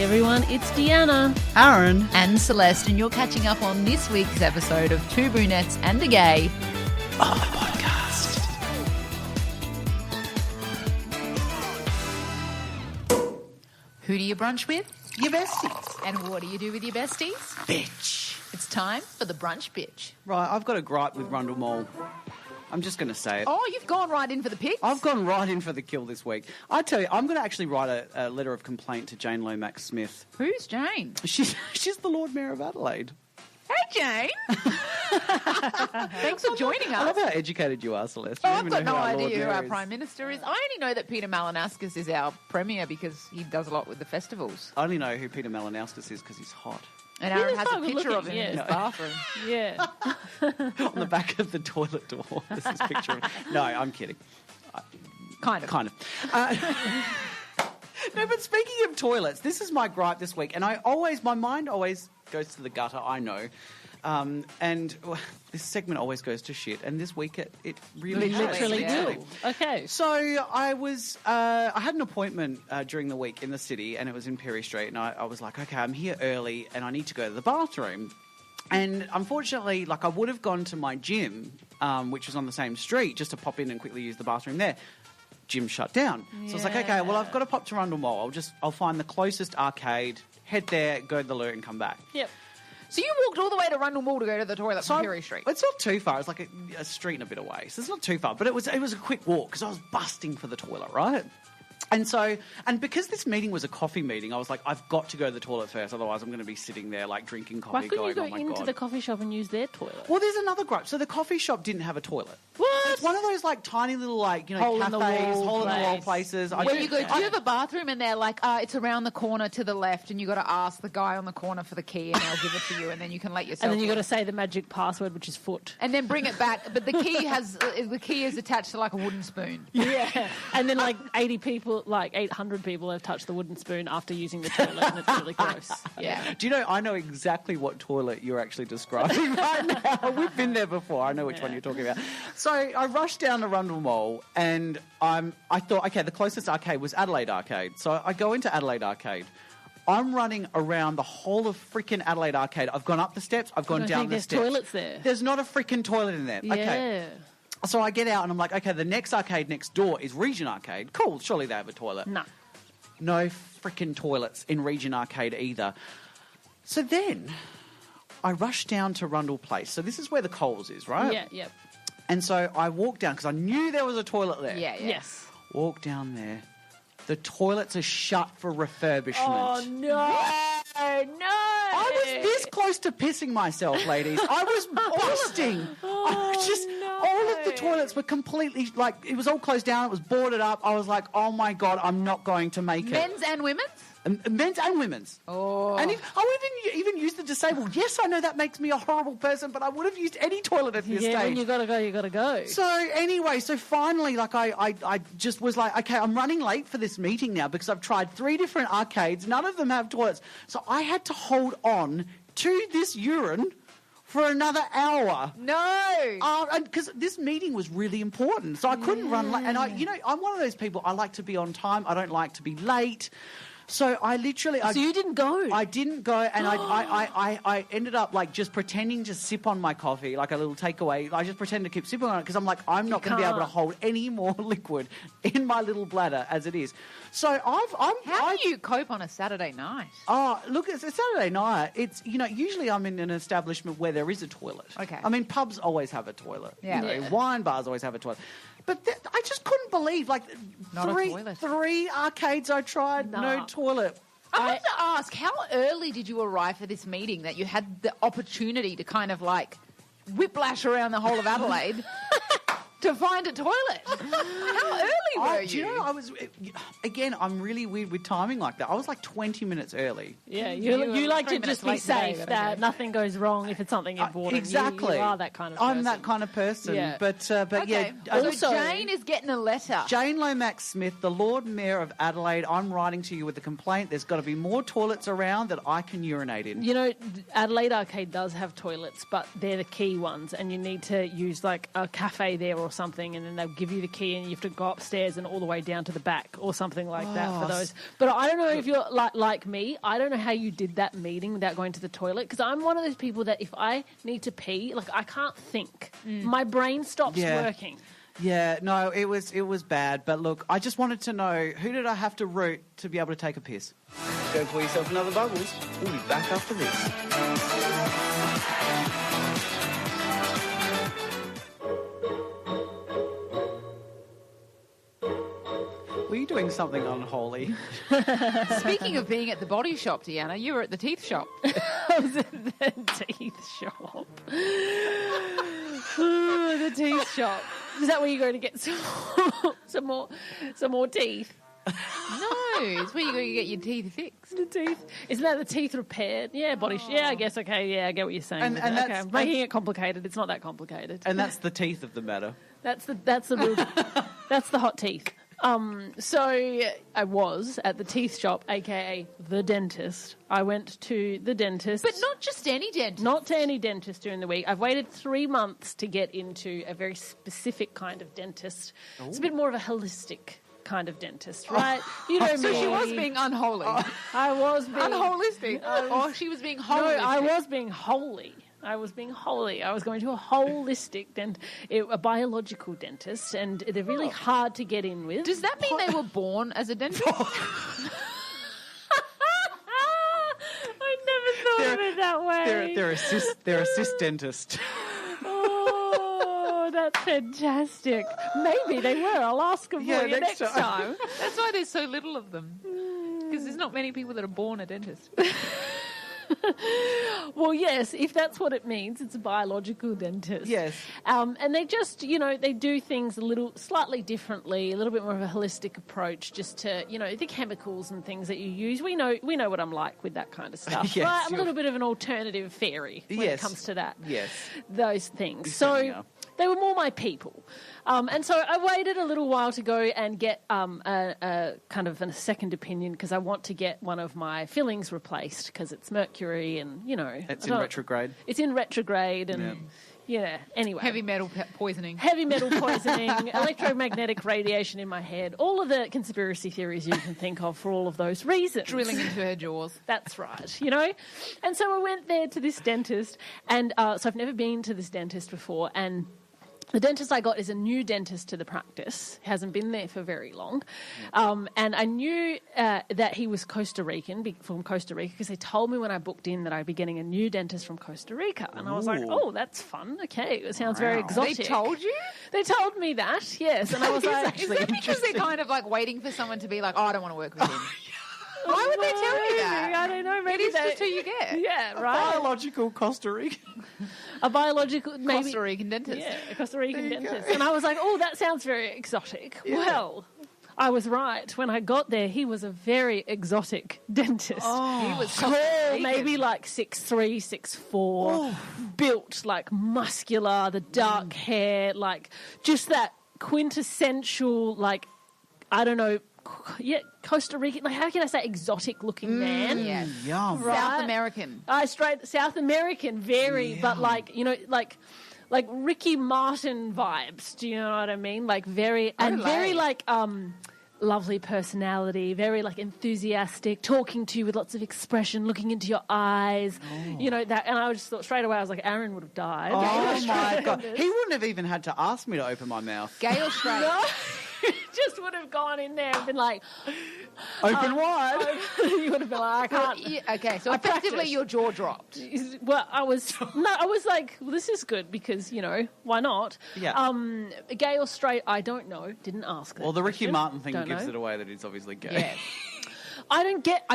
everyone, it's Deanna, Aaron, and Celeste, and you're catching up on this week's episode of Two Brunettes and A Gay on the podcast. Who do you brunch with? Your besties. And what do you do with your besties? Bitch. It's time for the brunch bitch. Right, I've got a gripe with Rundle Mall. I'm just going to say it. Oh, you've gone right in for the pigs? I've gone right in for the kill this week. I tell you, I'm going to actually write a letter of complaint to Jane Lomax Smith. Who's Jane? She's the Lord Mayor of Adelaide. Hey, Jane. Thanks for joining I love us. how educated you are, Celeste. Oh, You I've don't even got know no our Lord idea who Mayor our is. Prime Minister is. I only know that Peter Malinowskis is our Premier because he does a lot with the festivals. I only know who Peter Malinowskis is because he's hot. And Aaron has a quite good picture of him looking, in his yeah. bathroom. Yeah. On the back of the toilet door. This is a picture of... No, I'm kidding. Kind of. Kind of. No, but speaking of toilets, this is my gripe this week. And my mind always goes to the gutter, I know. And this segment always goes to shit. And this week it really has. Literally Yeah. will. Okay. So I had an appointment during the week in the city, and it was in Perry Street, and I was like, okay, I'm here early, and I need to go to the bathroom. And unfortunately, I would have gone to my gym, which was on the same street, just to pop in and quickly use the bathroom there. Gym shut down. So I was like, okay, well, I've got to pop to Rundle Mall. I'll find the closest arcade, head there, go to the loot, and come back. Yep. So you walked all the way to Rundle Mall to go to the toilet from Perry Street? It's not too far. It's like a street and a bit away. So it's not too far. But it was a quick walk because I was busting for the toilet, right? And because this meeting was a coffee meeting, I was like, I've got to go to the toilet first. Otherwise, I'm going to be sitting there, drinking coffee, Why couldn't you going, go oh, my into God. the coffee shop and use their toilet? Well, there's another gripe. So the coffee shop didn't have a toilet. What? It's one of those, tiny little, cafes, Hole-in-the-wall hole-in-the-wall place. places. Where you go, do you have a bathroom and they're like, it's around the corner to the left, and you got to ask the guy on the corner for the key and they'll give it to you, and then you can let yourself And then you got to in. say the magic password, which is foot. And then bring it back. But the key is attached to a wooden spoon. Yeah. And then 800 people have touched the wooden spoon after using the toilet, and it's really gross. Yeah. Do you know, I know exactly what toilet you're actually describing right now. We've been there before. I know which one you're talking about. So I rushed down to Rundle Mall, and I thought, okay, the closest arcade was Adelaide Arcade. So I go into Adelaide Arcade. I'm running around the whole of freaking Adelaide Arcade. I've gone up the steps. I've gone down the there's steps. toilets there. There's not a freaking toilet in there. Yeah. Okay. So I get out, and I'm like, okay, the next arcade next door is Regent Arcade. Cool. Surely they have a toilet. No. No freaking toilets in Regent Arcade either. So then I rushed down to Rundle Place. So this is where the Coles is, right? Yeah, yep. And so I walked down because I knew there was a toilet there. Yeah. Yes. Walk down there. The toilets are shut for refurbishment. Oh, no. No. I was this close to pissing myself, ladies. I was busting. All of the toilets were completely, it was all closed down. It was boarded up. I was like, oh, my God, I'm not going to make it. Men's and women's? Men's and women's. Oh. And I would even use the disabled. Yes, I know that makes me a horrible person, but I would have used any toilet at this Yeah, stage. when you got to go. So anyway, finally, I just was like, okay, I'm running late for this meeting now because I've tried 3 different arcades. None of them have toilets. So I had to hold on to this urine for another hour. No. Because this meeting was really important. So I couldn't run late. And I'm one of those people, I like to be on time. I don't like to be late. So I literally... So you didn't go? I didn't go, and I ended up just pretending to sip on my coffee, like a little takeaway. I just pretended to keep sipping on it because I'm like, I'm not going to be able to hold any more liquid in my little bladder as it is. So How do you cope on a Saturday night? Oh, look, it's a Saturday night. It's, usually I'm in an establishment where there is a toilet. Okay. I mean, pubs always have a toilet. Yeah. Wine bars always have a toilet. But I just couldn't believe, Not a toilet. 3 arcades I tried, no toilet. I have to ask, how early did you arrive for this meeting that you had the opportunity to kind of whiplash around the whole of Adelaide to find a toilet? How early were you? Do you know, I'm really weird with timing like that. I was 20 minutes early. Yeah, you like to 3 just minutes be late today, safe, but that okay. nothing goes wrong if it's something important. Exactly. You are that kind of person. I'm that kind of person. Yeah. But Okay. yeah. So Jane is getting a letter. Jane Lomax Smith, the Lord Mayor of Adelaide, I'm writing to you with a complaint. There's got to be more toilets around that I can urinate in. Adelaide Arcade does have toilets, but they're the key ones, and you need to use a cafe there or or something, and then they'll give you the key and you have to go upstairs and all the way down to the back or something like that for those. But I don't know if you're like me. I don't know how you did that meeting without going to the toilet, because I'm one of those people that if I need to pee, like I can't think. My brain stops working. Yeah, no, it was bad. But look, I just wanted to know, who did I have to root to be able to take a piss? Go pour yourself another Bubbles. We'll be back after this. Were you doing something unholy? Speaking of being at the body shop, Deanna, you were at the teeth shop. I was at the teeth shop. The teeth shop. Is that where you go to get some more teeth? No, it's where you go to get your teeth fixed. The teeth. Isn't that the teeth repaired? Yeah, body. Yeah, I guess. Okay, yeah, I get what you're saying. And okay, that's, I'm making it complicated. It's not that complicated. And that's the teeth of the matter. That's the real. That's the hot teeth. So I was at the teeth shop, aka the dentist. I went to the dentist, But not just any dentist. not to any dentist during the week. I've waited 3 months to get into a very specific kind of dentist. It's a bit more of a holistic kind of dentist, right? You know me. So she was being unholy. I was being Unholistic. Or she was being holistic. No, I was being holy. I was being holy. I was going to a holistic a biological dentist, and they're really hard to get in with. Does that mean they were born as a dentist? I never thought of it that way. They're assist dentist. Oh, that's fantastic. Maybe they were. I'll ask them for you next time. That's why there's so little of them. Because there's not many people that are born a dentist. Well, yes, if that's what it means, it's a biological dentist. Yes. And they just, they do things slightly differently, a little bit more of a holistic approach, just to, the chemicals and things that you use. We know what I'm like with that kind of stuff. Yes, right? I'm a little bit of an alternative fairy when it comes to that. Yes. Those things. So they were more my people. And so I waited a little while to go and get a kind of a second opinion, because I want to get one of my fillings replaced, because it's mercury and, It's in retrograde. It's in retrograde and, anyway. Heavy metal poisoning. Heavy metal poisoning, electromagnetic radiation in my head, all of the conspiracy theories you can think of for all of those reasons. Drilling into her jaws. That's right, And so I went there to this dentist, and so I've never been to this dentist before, and the dentist I got is a new dentist to the practice, hasn't been there for very long. And I knew that he was from Costa Rica, because they told me when I booked in that I'd be getting a new dentist from Costa Rica. And I was like, oh, that's fun. Okay, it sounds very exotic. They told you? They told me that, yes. And I was like, is that because they're kind of like waiting for someone to be like, oh, I don't want to work with him? Why would they tell you that? I don't know. Maybe it's just who you get. Yeah, right. Biological Costa Rican. A biological, maybe. Costa Rican dentist. Yeah, a Costa Rican dentist. And I was like, oh, that sounds very exotic. Yeah. Well, I was right. When I got there, he was a very exotic dentist. Oh, he was tall, maybe like 6'3", 6'4", built, like muscular, the dark hair, like just that quintessential, like, I don't know, Costa Rican, like, how can I say exotic looking man? Yeah. Yum. Right? South American. Straight South American, very, but like, like Ricky Martin vibes. Do you know what I mean? Like very, and very like, lovely personality, very like enthusiastic, talking to you with lots of expression, looking into your eyes, that. And I just thought straight away, I was like, Aaron would have died. Oh my God. He wouldn't have even had to ask me to open my mouth. Gay or straight? No. Just would have gone in there and been like, open wide. You would have been like, I can't. Okay, so effectively your jaw dropped. Well, I was like, well, this is good because, why not? Yeah. Gay or straight, I don't know. Didn't ask that. Well, the Ricky Martin thing Don't gives know. it away that he's obviously gay. Yeah. I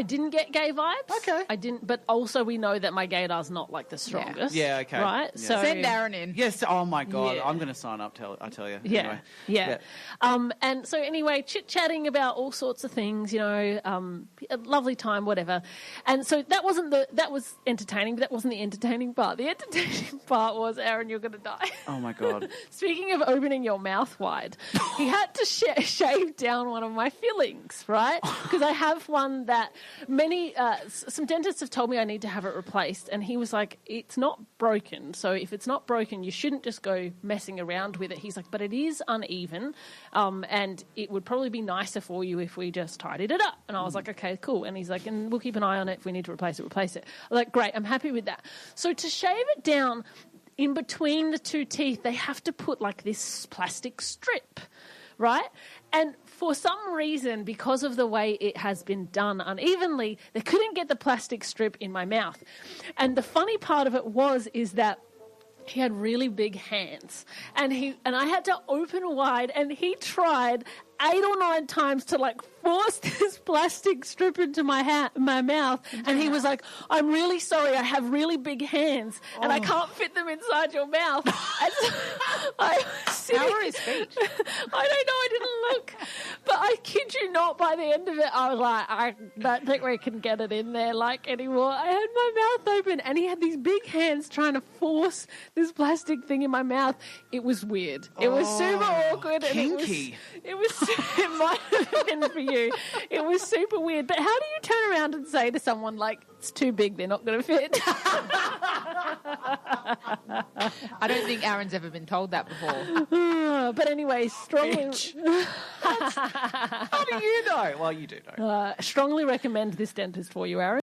didn't get gay vibes. Okay. I didn't, but also we know that my gaydar's not like the strongest. Yeah, okay. Right? Yeah. So Send Aaron in. Yes, oh my God. Yeah. I'm going to sign up, I tell you. Yeah, Anyway. yeah. And so anyway, chit-chatting about all sorts of things, a lovely time, whatever. And so that was entertaining, but that wasn't the entertaining part. The entertaining part was, Aaron, you're going to die. Oh my God. Speaking of opening your mouth wide, he had to shave down one of my fillings, right? Because I have one that some dentists have told me I need to have it replaced, and he was like, it's not broken, so if it's not broken, you shouldn't just go messing around with it. He's like, but it is uneven, and it would probably be nicer for you if we just tidied it up. And I was like, okay, cool. And he's like, and we'll keep an eye on it. If we need to replace it, replace it. I'm like, great, I'm happy with that. So to shave it down, in between the two teeth, they have to put like this plastic strip, right? And for some reason, because of the way it has been done unevenly, they couldn't get the plastic strip in my mouth. And the funny part of it is that he had really big hands, and I had to open wide, and he tried 8 or 9 times to like force this plastic strip into my mouth, and he was like, I'm really sorry, I have really big hands and I can't fit them inside your mouth. And so I was sitting, how are his feet? I don't know, I didn't look, but I kid you not, by the end of it I was like, I don't think we can get it in there like anymore. I had my mouth open, and he had these big hands trying to force this plastic thing in my mouth. It was weird. It was super awkward. Kinky. And it might have been for you. It was super weird. But how do you turn around and say to someone, like, it's too big, they're not going to fit? I don't think Aaron's ever been told that before. But anyway, strongly... How do you know? Well, you do know. Strongly recommend this dentist for you, Aaron.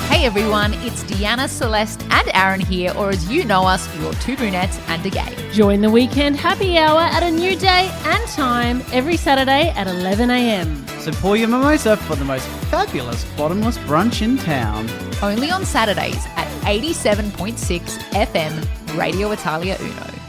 Hey everyone, it's Deanna, Celeste and Aaron here, or as you know us, your Two Brunettes and A Gay. Join the weekend happy hour at a new day and time every Saturday at 11 a.m. So pour your mimosa for the most fabulous bottomless brunch in town. Only on Saturdays at 87.6 FM, Radio Italia Uno.